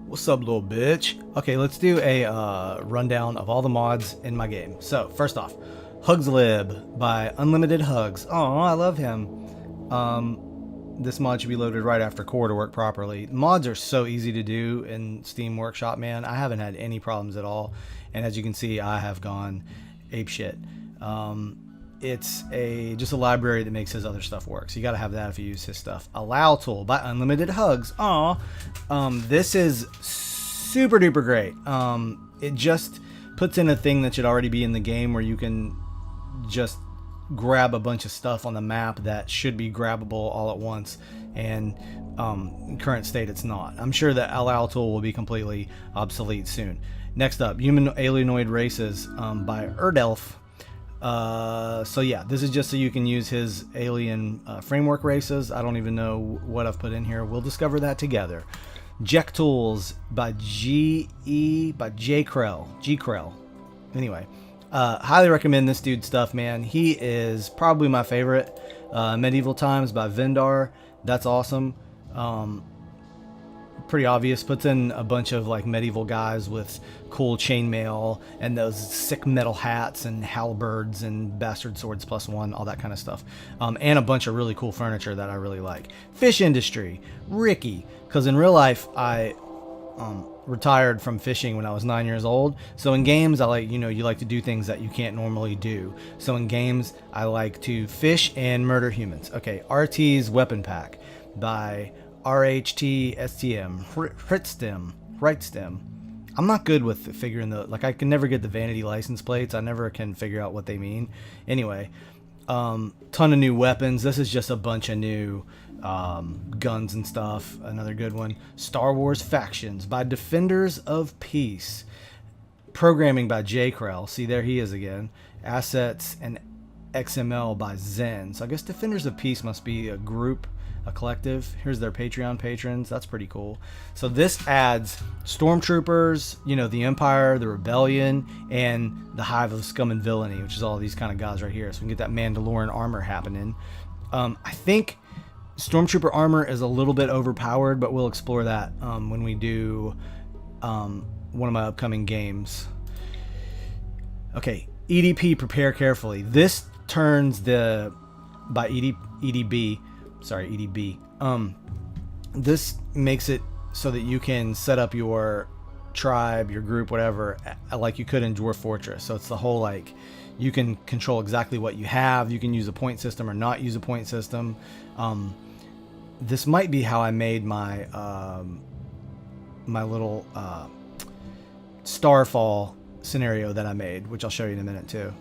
What's up, little bitch? Okay, let's do a rundown of all the mods in my game. So, first off, Hugslib by Unlimited Hugs. Oh, I love him. This mod should be loaded right after core to work properly. Mods are so easy to do in Steam Workshop, man. I haven't had any problems at all. And as you can see, I have gone apeshit. It's just a library that makes his other stuff work. So you got to have that if you use his stuff. Allow tool by Unlimited Hugs. Aw. This is super duper great. It just puts in a thing that should already be in the game where you can just grab a bunch of stuff on the map that should be grabbable all at once. And in current state, it's not. I'm sure that allow tool will be completely obsolete soon. Next up, human alienoid races by Erdelf. So yeah, this is just so you can use his alien framework races. I don't even know what I've put in here. We'll discover that together. Jek Tools by G Krell. Anyway, highly recommend this dude's stuff, man. He is probably my favorite. Medieval Times by Vendar. That's awesome. Pretty obvious. Puts in a bunch of like medieval guys with cool chainmail and those sick metal hats and halberds and bastard swords +1, all that kind of stuff, and a bunch of really cool furniture that I really like. Fish industry, Ricky, because in real life I retired from fishing when I was 9 years old. So in games I like, you like to do things that you can't normally do. So in games I like to fish and murder humans. Okay, RT's Weapon Pack by RHTSTM, Rightstem. I'm not good with figuring I can never get the vanity license plates. I never can figure out what they mean. Anyway, ton of new weapons. This is just a bunch of new guns and stuff. Another good one. Star Wars Factions by Defenders of Peace. Programming by J Krell. See, there he is again. Assets and XML by Zen. So I guess Defenders of Peace must be a group, a collective. Here's their Patreon patrons. That's pretty cool. So this adds stormtroopers, the Empire, the Rebellion, and the Hive of Scum and Villainy, which is all these kind of guys right here. So we can get that Mandalorian armor happening. I think stormtrooper armor is a little bit overpowered, but we'll explore that when we do one of my upcoming games. Okay, EDP, prepare carefully. This turns the by EDB. This makes it so that you can set up your tribe, your group, whatever, like you could in Dwarf Fortress. So it's the whole you can control exactly what you have. You can use a point system or not use a point system. This might be how I made my my little Starfall scenario that I made, which I'll show you in a minute too.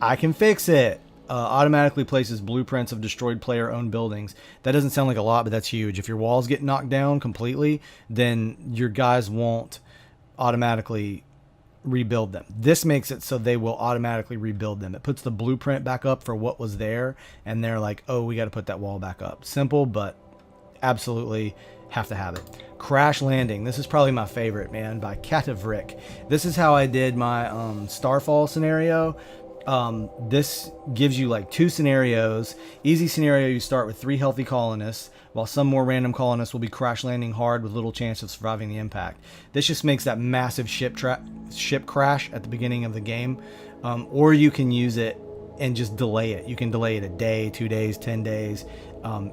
I can fix it. Automatically places blueprints of destroyed player-owned buildings. That doesn't sound like a lot, but that's huge. If your walls get knocked down completely, then your guys won't automatically rebuild them. This makes it so they will automatically rebuild them. It puts the blueprint back up for what was there, and they're like, oh, we got to put that wall back up. Simple, but absolutely have to have it. Crash Landing. This is probably my favorite, man, by Katavrik. This is how I did my Starfall scenario. This gives you two scenarios. Easy scenario, you start with 3 healthy colonists, while some more random colonists will be crash landing hard with little chance of surviving the impact. This just makes that massive ship crash at the beginning of the game. Or you can use it and just delay it. You can delay it a day, 2 days, 10 days.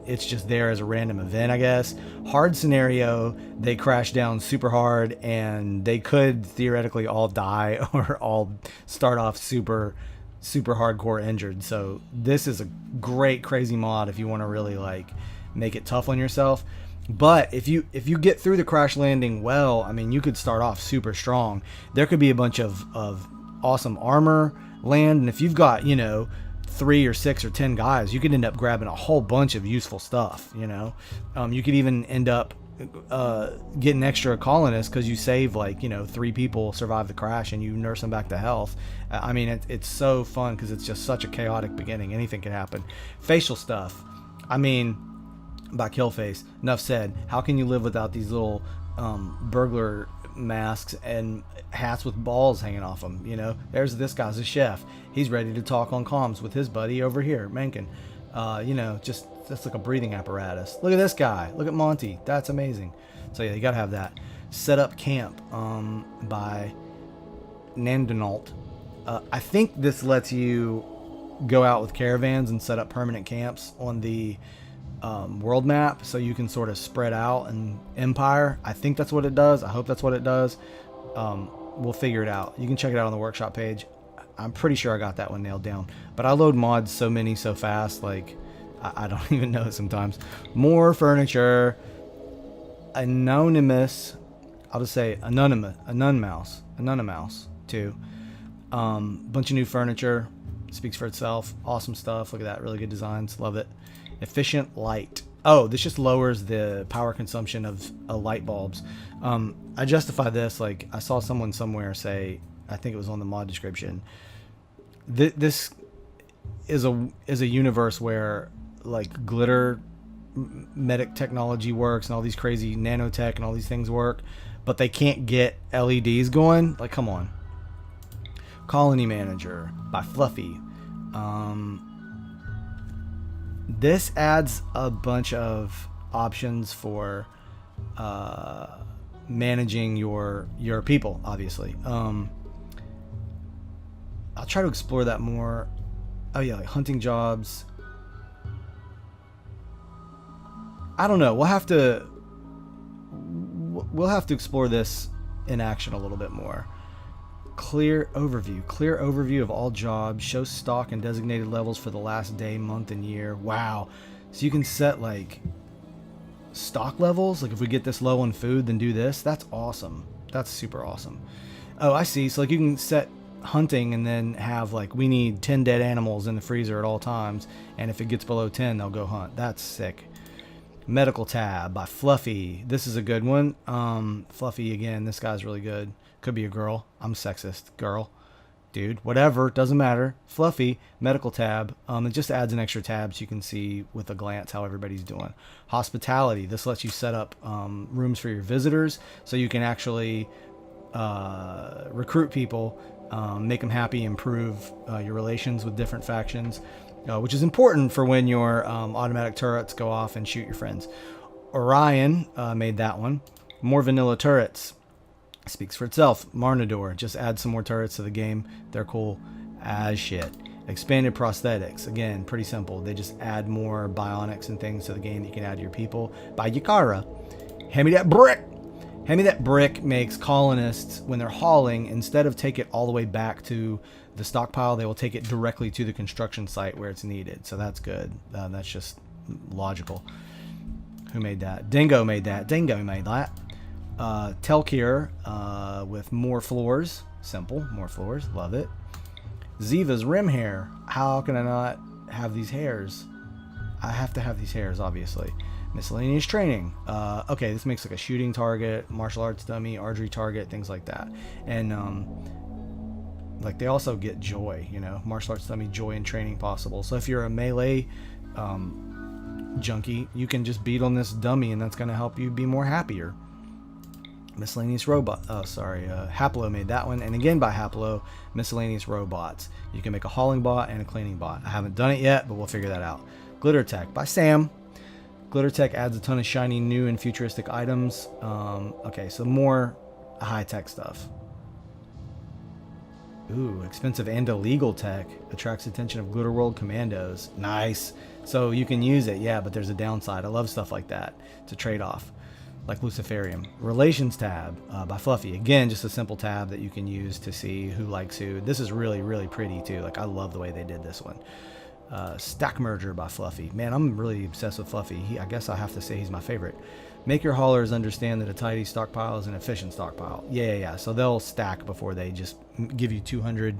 It's just there as a random event, I guess. Hard scenario, they crash down super hard and they could theoretically all die or all start off super hardcore injured. So this is a great crazy mod if you want to really make it tough on yourself. But if you get through the crash landing well, I mean, you could start off super strong. There could be a bunch of awesome armor land, and if you've got 3 or 6 or 10 guys, you could end up grabbing a whole bunch of useful stuff. You could even end up getting extra colonists because you save 3 people survive the crash and you nurse them back to health. I mean, it's so fun because it's just such a chaotic beginning. Anything can happen. Facial stuff, I mean, by Killface. Enough said. How can you live without these little burglar masks and hats with balls hanging off them? There's this guy's a chef. He's ready to talk on comms with his buddy over here, Mencken. Just That's like a breathing apparatus. Look at this guy. Look at Monty. That's amazing. So yeah, you gotta have that. Set up camp by Nandinault. I think this lets you go out with caravans and set up permanent camps on the world map, so you can sort of spread out and empire. I think that's what it does. I hope that's what it does. We'll figure it out. You can check it out on the workshop page. I'm pretty sure I got that one nailed down. But I load mods so fast, like I don't even know sometimes. More furniture. Anonymous. I'll just say anonymous. Anonymous too. Bunch of new furniture. Speaks for itself. Awesome stuff. Look at that. Really good designs. Love it. Efficient light. Oh, this just lowers the power consumption of light bulbs. I justify this. Like I saw someone somewhere say, I think it was on the mod description. This is a universe where like glitter medic technology works and all these crazy nanotech and all these things work, but they can't get LEDs going. Like, come on. Colony Manager by Fluffy. This adds a bunch of options for managing your people, obviously. I'll try to explore that more. Oh yeah, like hunting jobs. I don't know. We'll have to explore this in action a little bit more. Clear overview of all jobs. Show stock and designated levels for the last day, month, and year. Wow. So you can set like stock levels. Like if we get this low on food, then do this. That's awesome. That's super awesome. Oh, I see. So like you can set hunting and then have like, we need 10 dead animals in the freezer at all times. And if it gets below 10, they'll go hunt. That's sick. Medical tab by Fluffy. This is a good one. Fluffy again. This guy's really good. Could be a girl. I'm sexist. Girl. Dude. Whatever. Doesn't matter. Fluffy. Medical tab. It just adds an extra tab so you can see with a glance how everybody's doing. Hospitality. This lets you set up rooms for your visitors so you can actually recruit people, make them happy, improve your relations with different factions, which is important for when your automatic turrets go off and shoot your friends. Orion made that one. More vanilla turrets. Speaks for itself. Marnador, just add some more turrets to the game. They're cool as shit. Expanded prosthetics, again, pretty simple. They just add more bionics and things to the game that you can add to your people. By Yakara. Hand me that brick. Hand me that brick makes colonists, when they're hauling, instead of take it all the way back to the stockpile, they will take it directly to the construction site where it's needed. So that's good. That's just logical. Who made that? Dingo made that. Dingo made that. Telkir with more floors. Simple. More floors. Love it. Ziva's rim hair. How can I not have these hairs? I have to have these hairs, obviously. Miscellaneous training. Okay, this makes like a shooting target, martial arts dummy, archery target, things like that. And like they also get joy, you know, martial arts dummy, joy and training possible. So if you're a melee junkie, you can just beat on this dummy and that's going to help you be more happier. Miscellaneous robot. Oh, sorry. Haplo made that one. And again by Haplo, miscellaneous robots. You can make a hauling bot and a cleaning bot. I haven't done it yet, but we'll figure that out. Glitter Tech by Sam. Glitter Tech adds a ton of shiny, new, and futuristic items. Okay, so more high-tech stuff. Ooh, expensive and illegal tech. Attracts attention of Glitter World commandos. Nice. So you can use it, yeah, but there's a downside. I love stuff like that. It's a trade-off. Like Luciferium. Relations tab by Fluffy. Again, just a simple tab that you can use to see who likes who. This is really, really pretty, too. Like, I love the way they did this one. Stack Merger by Fluffy. Man, I'm really obsessed with Fluffy. I guess I have to say he's my favorite. Make your haulers understand that a tidy stockpile is an efficient stockpile. Yeah. So they'll stack before they just give you 200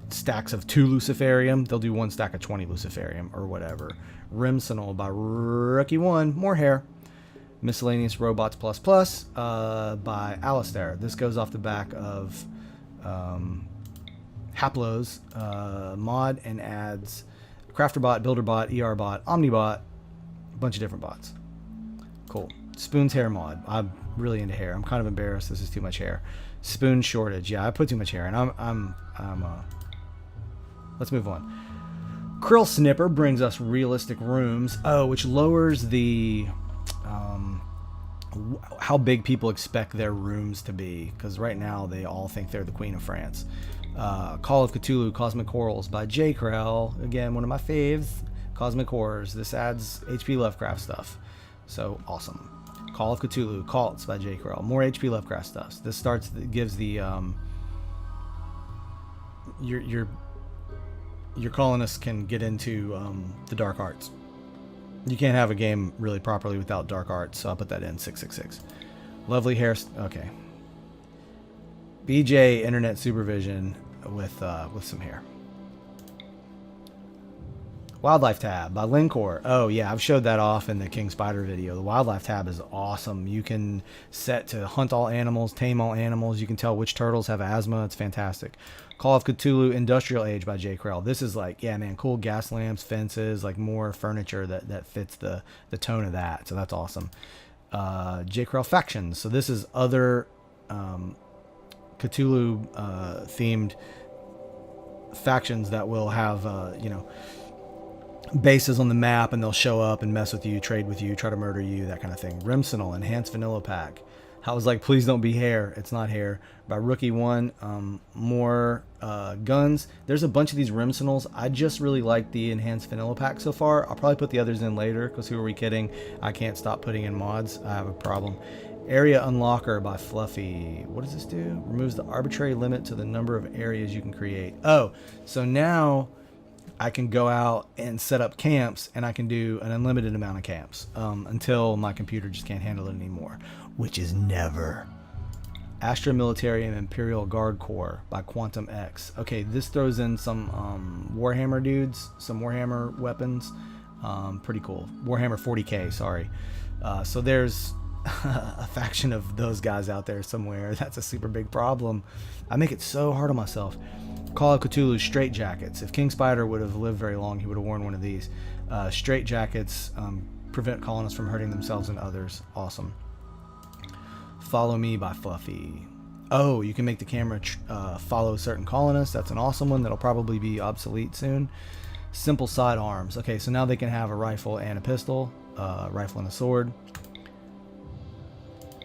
stacks of 2 Luciferium. They'll do 1 stack of 20 Luciferium or whatever. Rimsenal by Rookie 1. More hair. Miscellaneous Robots Plus Plus by Alistair. This goes off the back of Haplo's mod and adds Crafterbot, Builderbot, ERBot, Omnibot, a bunch of different bots. Cool. Spoon's hair mod. I'm really into hair. I'm kind of embarrassed. This is too much hair. Spoon shortage. Yeah, I put too much hair, and I'm let's move on. Krill Snipper brings us realistic rooms. Oh, which lowers the how big people expect their rooms to be, because right now they all think they're the Queen of France. Call of Cthulhu Cosmic Horrors by J. Krell. Again, one of my faves. Cosmic Horrors. This adds H.P. Lovecraft stuff. So awesome. Call of Cthulhu Cults by J. Krell. More H.P. Lovecraft stuff. This gives the your colonists can get into the dark arts. You can't have a game really properly without dark arts, so I'll put that in 666. Lovely hair. Okay. BJ Internet Supervision with some hair. Wildlife tab by Lincor. Oh yeah, I've showed that off in the King Spider video. The wildlife tab is awesome. You can set to hunt all animals, tame all animals. You can tell which turtles have asthma. It's fantastic. Call of Cthulhu Industrial Age by J. Krell. This is like, yeah, man, cool gas lamps, fences, like more furniture that fits the tone of that. So that's awesome. J. Krell Factions. So this is other Cthulhu themed factions that will have, bases on the map, and they'll show up and mess with you, trade with you, try to murder you, that kind of thing. Rimsenal Enhanced Vanilla Pack. I was like, please don't be hair. It's not hair. By Rookie One, more guns. There's a bunch of these Rimsenals. I just really like the Enhanced Vanilla Pack so far. I'll probably put the others in later, because who are we kidding? I can't stop putting in mods. I have a problem. Area Unlocker by Fluffy. What does this do? Removes the arbitrary limit to the number of areas you can create. Oh, so now I can go out and set up camps, and I can do an unlimited amount of camps until my computer just can't handle it anymore, which is never. Astra Military and Imperial Guard Corps by Quantum X. Okay, this throws in some Warhammer dudes, some Warhammer weapons. Pretty cool. Warhammer 40k, sorry. So there's a faction of those guys out there somewhere. That's a super big problem. I make it so hard on myself. Call of Cthulhu Straight Jackets. If King Spider would have lived very long, he would have worn one of these. Straight Jackets prevent colonists from hurting themselves and others. Awesome. Follow Me by Fluffy. Oh, you can make the camera follow certain colonists. That's an awesome one that'll probably be obsolete soon. Simple sidearms. Okay, so now they can have a rifle and a pistol, rifle and a sword.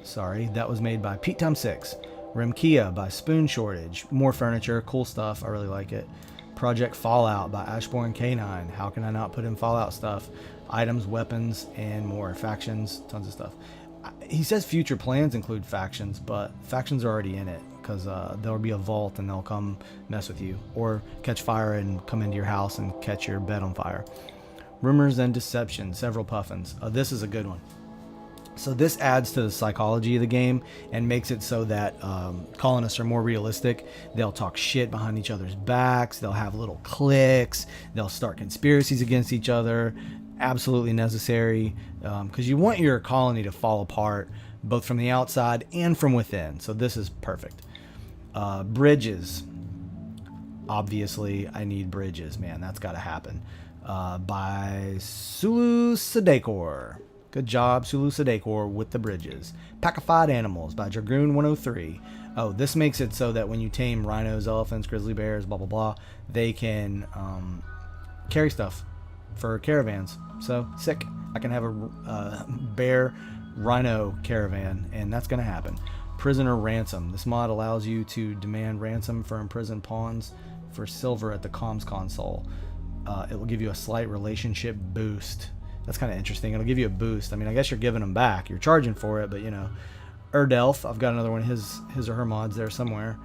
Sorry, that was made by Pete Time 6. Remkia by Spoon Shortage. More furniture, cool stuff. I really like it. Project Fallout by Ashborn K9. How can I not put in Fallout stuff? Items, weapons, and more. Factions, tons of stuff. He says future plans include factions, but factions are already in it, because there'll be a vault and they'll come mess with you, or catch fire and come into your house and catch your bed on fire. Rumors and Deception. Several puffins. This is a good one. So this adds to the psychology of the game and makes it so that colonists are more realistic. They'll talk shit behind each other's backs. They'll have little cliques. They'll start conspiracies against each other. Absolutely necessary, because you want your colony to fall apart both from the outside and from within. So this is perfect. Bridges. Obviously, I need bridges, man. That's got to happen. By Sulu Sadekor. Good job, Sulu Sadekor, with the bridges. Packified Animals by Dragoon 103. Oh, this makes it so that when you tame rhinos, elephants, grizzly bears, blah, blah, blah, they can carry stuff for caravans. So, sick. I can have a bear rhino caravan, and that's going to happen. Prisoner Ransom. This mod allows you to demand ransom for imprisoned pawns for silver at the comms console. It will give you a slight relationship boost. That's kind of interesting. It'll give you a boost. I mean, I guess you're giving them back. You're charging for it, but you know. Erdelf. I've got another one. His or her mods there somewhere.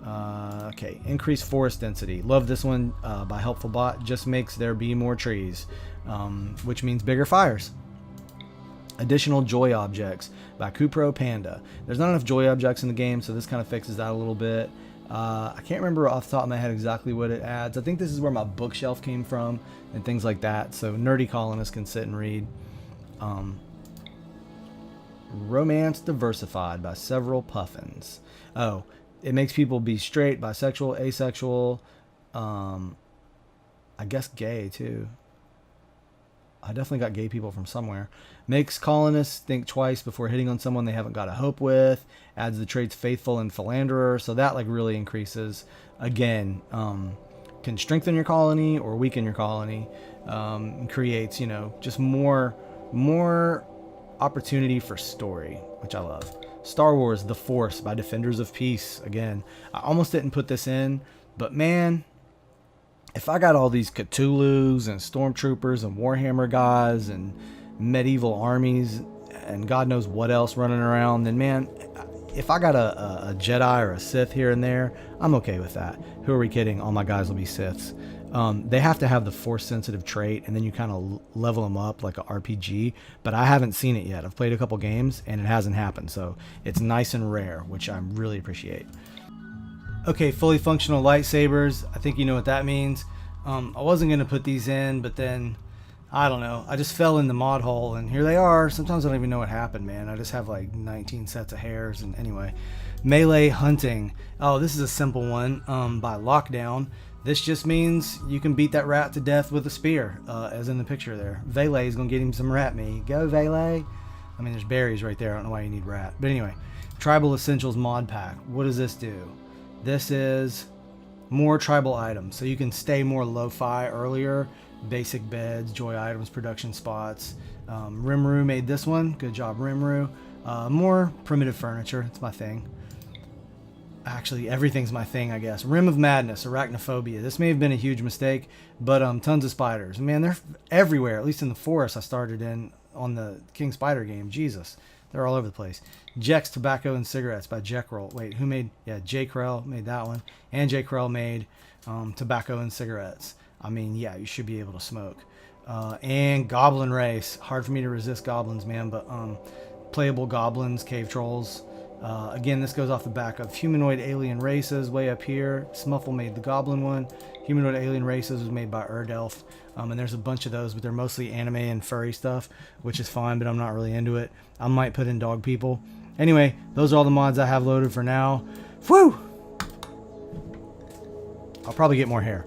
Okay. Increased forest density. Love this one by Helpful Bot. Just makes there be more trees, which means bigger fires. Additional joy objects by Kupro Panda. There's not enough joy objects in the game, so this kind of fixes that a little bit. I can't remember off the top of my head exactly what it adds. I think this is where my bookshelf came from and things like that, so nerdy colonists can sit and read. Romance Diversified by Several Puffins. Oh, it makes people be straight, bisexual, asexual, I guess gay too. I definitely got gay people from somewhere. Makes colonists think twice before hitting on someone they haven't got a hope with. Adds the traits Faithful and Philanderer, so that like really increases. Again, can strengthen your colony or weaken your colony, and creates, you know, just more opportunity for story, which I love. Star Wars: The Force by Defenders of Peace. Again, I almost didn't put this in, but man, if I got all these Cthulhu's and Stormtroopers and Warhammer guys and medieval armies and God knows what else running around, then man, if I got a Jedi or a Sith here and there, I'm okay with that. Who are we kidding? All my guys will be Siths. They have to have the force sensitive trait, and then you kind of level them up like a RPG, but I haven't seen it yet. I've played a couple games and it hasn't happened, so it's nice and rare, which I really appreciate. Okay, fully functional lightsabers. I think you know what that means. I wasn't going to put these in, but then, I don't know. I just fell in the mod hole, and here they are. Sometimes I don't even know what happened, man. I just have like 19 sets of hairs, and anyway. Melee hunting. Oh, this is a simple one by Lockdown. This just means you can beat that rat to death with a spear, as in the picture there. Vele is going to get him some rat meat. Go, Vele. I mean, there's berries right there. I don't know why you need rat. But anyway, Tribal Essentials mod pack. What does this do? This is more tribal items. So you can stay more lo-fi earlier. Basic beds, joy items, production spots. Rimru made this one. Good job, Rimru. More primitive furniture. It's my thing. Actually, everything's my thing, I guess. Rim of Madness, Arachnophobia. This may have been a huge mistake, but tons of spiders. Man, they're everywhere, at least in the forest I started in on the King Spider game. Jesus. They're all over the place. Jex Tobacco and Cigarettes by Jekrell. Wait, who made... Yeah, J. Krell made that one. And J. Krell made Tobacco and Cigarettes. I mean, yeah, you should be able to smoke. And Goblin Race. Hard for me to resist goblins, man, but playable goblins, cave trolls. Again, this goes off the back of Humanoid Alien Races way up here. Smuffle made the goblin one. Humanoid Alien Races was made by Erdelf. And there's a bunch of those, but they're mostly anime and furry stuff, which is fine, but I'm not really into it. I might put in dog people. Anyway, those are all the mods I have loaded for now. Whew! I'll probably get more hair.